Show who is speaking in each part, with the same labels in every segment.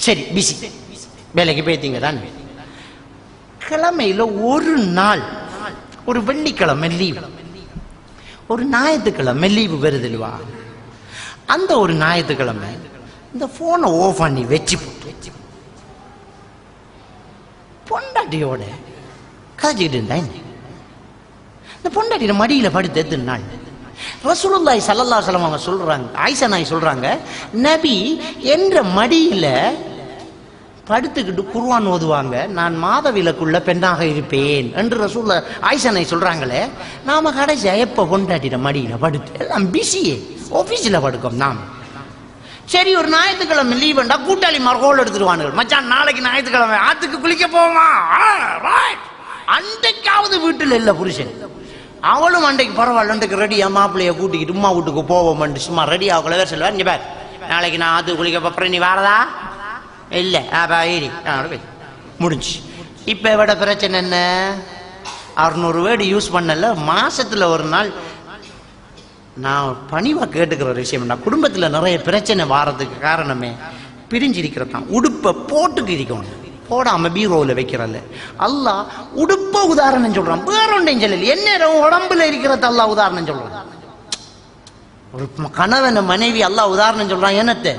Speaker 1: சரி பிசி வேலைக்கு போய்த்தீங்க தான். கிழமையில ஒரு நாள், ஒரு வெள்ளிக்கிழமை லீவு, ஒரு ஞாயிற்றுக்கிழமை லீவு வருதுல்வா. அந்த ஒரு ஞாயிற்றுக்கிழமை இந்த போனை ஓஃப் பண்ணி வச்சு போட்டு பொண்டாட்டியோட கதைச்சிக்கிட்டு இருந்தா. இந்த பொண்டாட்டியோட மடியில படுத்து எத்தனை நாள் ரசூலுல்லாஹி ஸல்லல்லாஹு அலைஹி வஸல்லம் அவங்க சொல்றாங்க, ஆயிஷா நாய் சொல்றாங்க, நபி என்ற மடியில படுத்துக்கிட்டு குர்ஆன் ஓதுவாங்க, நான் மாதவிலக்குள்ள பெண்ணாக இருப்பேன் என்று ரசூலுல்லா ஆயிஷா நாய் சொல்றாங்களே. நாம கடைசியா எப்ப பொண்டாட்டிட மடியில படுத்து எல்லாம் பிஸியே ஆபீஸ்ல படுக்கோம் நாம். சரி ஒரு ஞாயிற்றுக்கிழமை லீவுண்டா கூட்டாளி மரகோல் எடுத்துருவானுங்க, மச்சான் நாளைக்கு ஞாயிற்றுக்கிழமை ஆத்துக்கு குளிக்க போவோமா, அன்றைக்காவது வீட்டுல இல்ல புருஷன். அவளும் அன்றைக்கு பரவாயில்ல, அன்றைக்கு ரெடியா மாப்பிள்ளைய கூட்டிக்கிட்டு உமா வீட்டுக்கு போவோம் சும்மா ரெடி ஆகல சொல்லுவார். நீ பார் நாளைக்கு நான் ஆத்துக்கு குளிக்க போறேன், நீ வரதா இல்ல முடிஞ்சு. இப்ப விட பிரச்சனை என்ன, 600 வேர்டு யூஸ் பண்ணல, மாசத்துல ஒரு நாள். நான் பணிவா கேட்டுக்கிற ஒரு விஷயம், குடும்பத்துல நிறைய பிரச்சனை வாரதுக்கு காரணமே பிரிஞ்சிருக்கிறதான். உடுப்பை போட்டுக்கு இருக்கணும், போடாம பீரோவில் வைக்கிறல்ல. அல்லாஹ் உடுப்ப உதாரணம் சொல்றான், வேற ஒன்றையும் சொல்லல. என்ன உடம்புல இருக்கிறது அல்லாஹ் உதாரணம் சொல்றான். ஒரு கணவன் மனைவி அல்லாஹ் உதாரணம் சொல்றான். என்னத்தை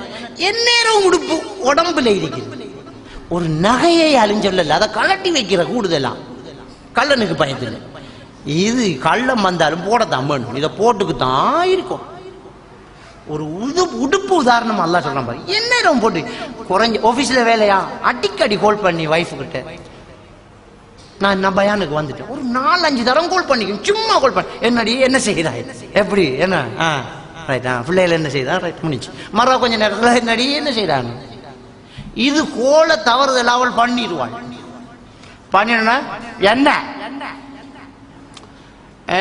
Speaker 1: எந்நேரம் உடுப்பு உடம்புல இருக்குது. ஒரு நகையை அழிஞ்சொல்ல, அதை கலட்டி வைக்கிற கூடுதலாம் கள்ளனுக்கு பயத்துல. இது கள்ளம் வந்தாலும் போடத்தான் வேணும், இதை போட்டுக்குத்தான் இருக்கும். ஒரு உடுப்பு உதாரணம் அல்லாஹ் சொல்றான் பாரு. எந்நேரம் போட்டு குறைஞ்ச ஆபீஸ்ல வேலையா அடிக்கடி கால் பண்ணி வைஃப் கிட்ட, நான் பயானுக்கு வந்துட்டேன், ஒரு 4-5 தரம் கால் பண்ணிக்கணும், சும்மா கால் பண்ண, என்னடி என்ன செய்தா, எப்படி என்ன ரைட்டா, பிள்ளைகள் என்ன செய்தா, ரைட் முடிச்சு, மறுவா கொஞ்ச நேரத்தில் என்னடி என்ன செய்யறாங்க. இது கோல தவறுதல் அவள் பண்ணிடுவாள். பண்ணினா என்ன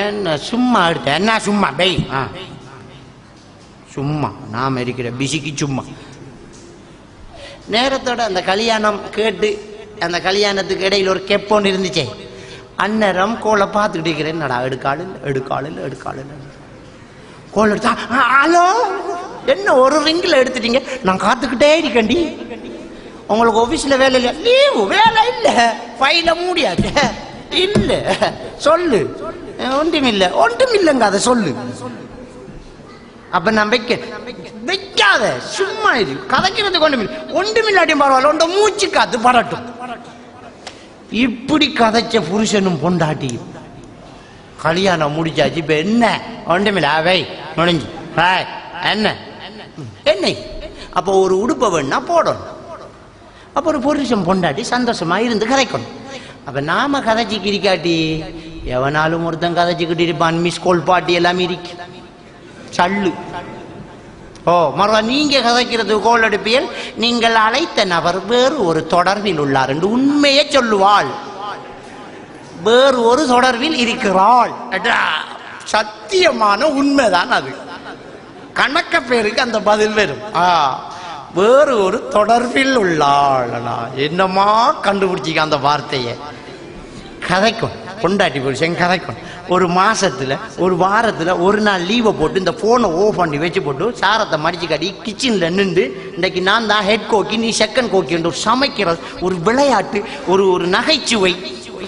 Speaker 1: என்ன சும்மா எடுத்த என்ன சும்மா பெய் சும்மா நாம இருக்கிற பிசிக்கு சும்மா. நேரத்தோட அந்த கல்யாணம் கேட்டு, அந்த கல்யாணத்துக்கு இடையில ஒரு கெப்பொண்டு இருந்துச்சே, அந்நேரம் கோலை பார்த்துக்கிட்டு இருக்கிறேன். என்னடா எடுக்காளில் கோல் எடுத்தா, ஹலோ என்ன ஒரு ரிங்கில் எடுத்துட்டீங்க, நான் காத்துக்கிட்டே இருக்கேன்டி, உங்களுக்கு ஆபீஸ்ல வேலை இல்லையா, லீவு வேலை இல்லை, ஃபைல மூடியாச்சு இல்ல சொல்லு, ஒன்றுமில்லைங்க அதை சொல்லு. அப்ப நான் வைக்காத சும்மா இது கதைக்கிறதுக்கு ஒன்றுமில்லாட்டியும் பரவாயில்ல, ஒன்ற மூச்சு காத்து படட்டும். இப்படி கதைச்ச புருஷனும் பொண்டாட்டி கல்யாணம் முடிச்சாச்சு. இப்ப என்ன ஒன்றுமில்ல அவை முடிஞ்சு என்ன என்ன. அப்ப ஒரு உடுப்பை வேணா போடணும். அப்ப ஒரு புருஷன் பொண்டாட்டி சந்தோஷமா இருந்து கதைக்கணும். அப்ப நாம கதைச்சி கிரிக்காட்டி எவனாலும் ஒருத்தன் கதைச்சிக்கிட்டு இருப்பான். மிஸ் கோல் பாட்டி எல்லாமே இருக்கு சல்லு. ஓ மறுவா நீங்க கதைக்கிறது கோல் எடுப்பியல், நீங்கள் அழைத்த நபர் வேறு ஒரு தொடர்பில் உள்ளார் என்று உண்மையை சொல்லுவாள். வேறு ஒரு தொடர்பில் இருக்கிறாள், சத்தியமான உண்மைதான் அது. கணக்க பேருக்கு அந்த பதில் வரும். வேறு ஒரு தொடர்பில் உள்ளாள். என்னமா கண்டுபிடிச்சிக்க அந்த வார்த்தையை. கதைக்கும் பொண்டாட்டி புருஷன் கதைக்கும். ஒரு மாசத்துல ஒரு வாரத்துல ஒரு நாள் லீவை போட்டு இந்த போனை ஓஃப் பண்ணி வச்சு போட்டு சாரத்தை மடிச்சு காட்டி கிச்சன்ல நின்று, இன்னைக்கு நான் தான் ஹெட் கோக்கி நீ செகண்ட் கோக்கி என்று சமைக்கிறது ஒரு விளையாட்டு, ஒரு நகைச்சுவை.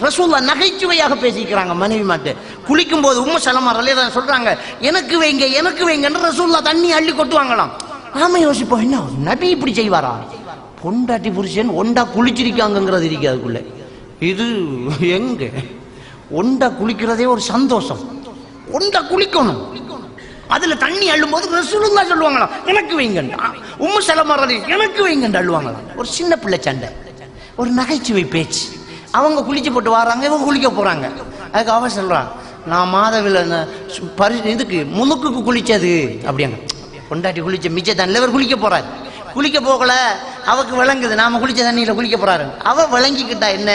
Speaker 1: ரசூலுல்லாஹ் நகைச்சுவையாக பேசிக்கிறாங்க மனைவி மாட்டு. குளிக்கும் போது உம்மு சலமா ரலியல்லாஹு சொல்றாங்க, எனக்கு வைங்க எனக்கு வைங்கன்னு ரசூலுல்லாஹ் தண்ணி அள்ளி கொட்டுவாங்களாம். நாம யோசிப்போம், என்ன நபி இப்படி செய்வாரா? பொண்டாட்டி புருஷன் ஒண்டா குளிச்சிருக்காங்கிறது இருக்கு அதுக்குள்ள. இது எங்க ஒண்டா குளிக்கிறதே ஒரு சந்தோஷம். ஒண்டா குளிக்கணும், அதுல தண்ணி அள்ளும் போது ரசூலுல்லாஹ் சொல்லுவாங்களாம் எனக்கு வைங்கண்டா, உம்மு சலமா ரலியல்லாஹு எனக்கு வைங்கன்னு அள்ளுவாங்களாம். ஒரு சின்ன பிள்ளை சண்டை, ஒரு நகைச்சுவை பேச்சு. அவங்க குளிச்சு போட்டு வராங்க, இவங்க குளிக்க போறாங்க. அதுக்கு அவன் சொல்றான், நான் மாதவில இதுக்கு முழுக்குக்கு குளிச்சது அப்படியாங்க. பொண்டாட்டி குளிச்ச மிச்ச தண்ணில இவர் குளிக்க போறாரு. குளிக்க போகல, அவக்கு விளங்குது நாம குளிச்ச தண்ணியில குளிக்க போறாரு. அவ விளங்கிக்கிட்டா என்ன,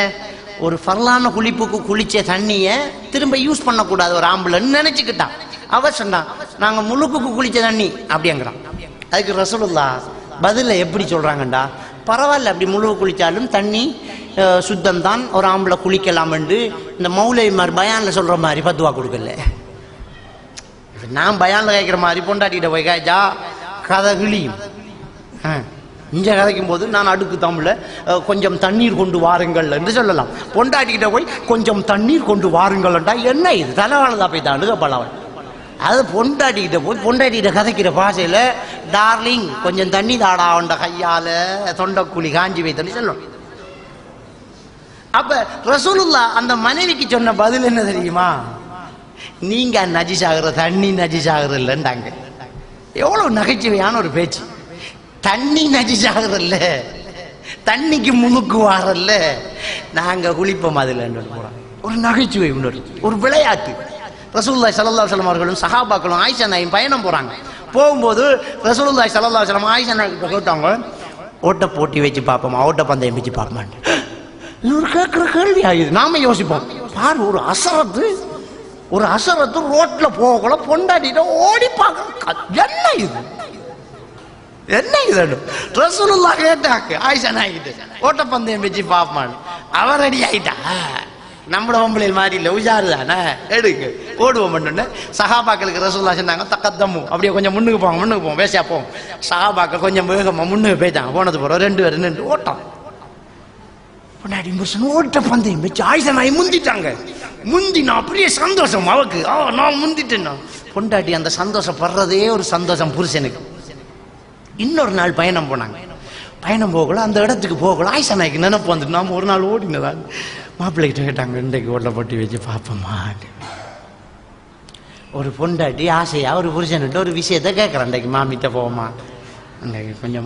Speaker 1: ஒரு ஃபர்லான குளிப்புக்கு குளிச்ச தண்ணிய திரும்ப யூஸ் பண்ணக்கூடாது ஒரு ஆம்பளைன்னு நினைச்சுக்கிட்டான். அவ சொன்னான், நாங்க முழுக்குக்கு குளிச்ச தண்ணி அப்படிங்கிறான். அதுக்கு ரசூலுல்லாஹ் பதில எப்படி சொல்றாங்கண்டா, பரவாயில்ல அப்படி முழு குளிச்சாலும் தண்ணி சுத்தம் தான், ஒரு ஆம்பளை குளிக்கலாம் என்று இந்த மௌலைமார் பயான்ல சொல்ற மாதிரி பத்துவா கொடுக்கல. நான் பயான்ல கேட்கிற மாதிரி பொண்டாட்டிகிட்ட போய் காய்ச்சா கதை கிளியும். இங்க கதைக்கும் போது நான் அடுக்கு தமிழ்ல கொஞ்சம் தண்ணீர் கொண்டு வாருங்கள் என்று சொல்லலாம். பொண்டாட்டிக்கிட்ட போய் கொஞ்சம் தண்ணீர் கொண்டு வாருங்கள்டா என்ன இது தலைவாழதா போய் தாண்டுக பலவன். அது பொண்டாட்டிக்கிட்ட போய் பொண்டாட்டிகிட்ட கதைக்கிற பாஷையில டார்லிங் கொஞ்சம் தண்ணி தாடா உண்ட கையால தொண்டக்குழி காஞ்சி வைத்தன்னு சொல்லணும். அப்ப ரசூலுல்லாஹ் அந்த மனைவிக்கு சொன்ன பதில் என்ன தெரியுமா? நீங்க நஜிசாகிற தண்ணி நஜிசாகிற இல்லைன்றாங்க. எவ்வளவு நகைச்சுவையான ஒரு பேச்சு. தண்ணி நஜிசாகிறல்ல, தண்ணிக்கு முழுக்கு வாரல்ல, நாங்க குளிப்போம் அதுல போறோம். ஒரு நகைச்சுவை, ஒரு விளையாட்டு. ரசூலுல்லாஹி ஸல்லல்லாஹு அலைஹி வஸல்லம் அவர்களும் சஹாபாக்களும் ஆயிஷா நாயும் பயணம் போறாங்க. போகும்போது ரசூலுல்லாஹி ஸல்லல்லாஹு அலைஹி வஸல்லம் ஆயிஷா நாய் கேட்டாங்க, ஓட்ட போட்டி வச்சு பார்ப்போமா, ஓட்ட பந்தயம் வச்சு பார்ப்போமான்னு. இவர் கேட்கிற கேள்வி ஆகுது. நாம யோசிப்போம், பாரு ஒரு அசரத்து ரோட்ல போகல பொண்டாட்டிட்ட ஓடி பார்க்க என்ன இது என்ன இது? ரசூலுல்லாஹ் கேட்டாங்க ஆயிஷா நாய்கிட்ட, ஓட்ட பந்தயம் வச்சு பார்ப்போமான்னு. அவர் ரெடி ஆயிட்டா. நம்மட பொம்பளையில் மாதிரி இல்லை, உஷாரு தானே, எடுக்கு ஓடுவோம் பண்ணு. சஹாபாக்களுக்கு ரசூலுல்லாஹ் சொன்னாங்க, தக்கத்தம்மு அப்படியே கொஞ்சம் முன்னுக்கு போவோம் வேசியா போவோம். சஹாபாக்கள் கொஞ்சம் வேகமா முன்னுக்கு போயிட்டாங்க. போனது போறோம் 2 பேர் நின்று ஓட்டம். பொண்டாட்டி புருஷன் ஓட்ட பந்தயம் வச்சு ஆயிஷா நாய் முந்திட்டாங்க. முந்தினா அப்படியே சந்தோஷம் அவக்கு, நான் முந்திட்டேன்னா. பொண்டாட்டி அந்த சந்தோஷப்படுறதே ஒரு சந்தோஷம் புருஷனுக்கு. இன்னொரு நாள் பயணம் போனாங்க. பயணம் போகல, அந்த இடத்துக்கு போகல. ஆயிஷா நாய்க்கு நினைப்பு வந்துட்டு நாம ஒரு நாள் ஓடினதான். மாப்பிள்ளைகிட்ட கேட்டாங்க, இன்றைக்கு ஓட்டை போட்டி வச்சு பார்ப்போமா. ஒரு பொண்டாட்டி ஆசையா ஒரு புருஷன்கிட்ட ஒரு விஷயத்த கேட்கறேன், இன்றைக்கு மாமிட்ட போவோமா, அன்றைக்கு கொஞ்சம்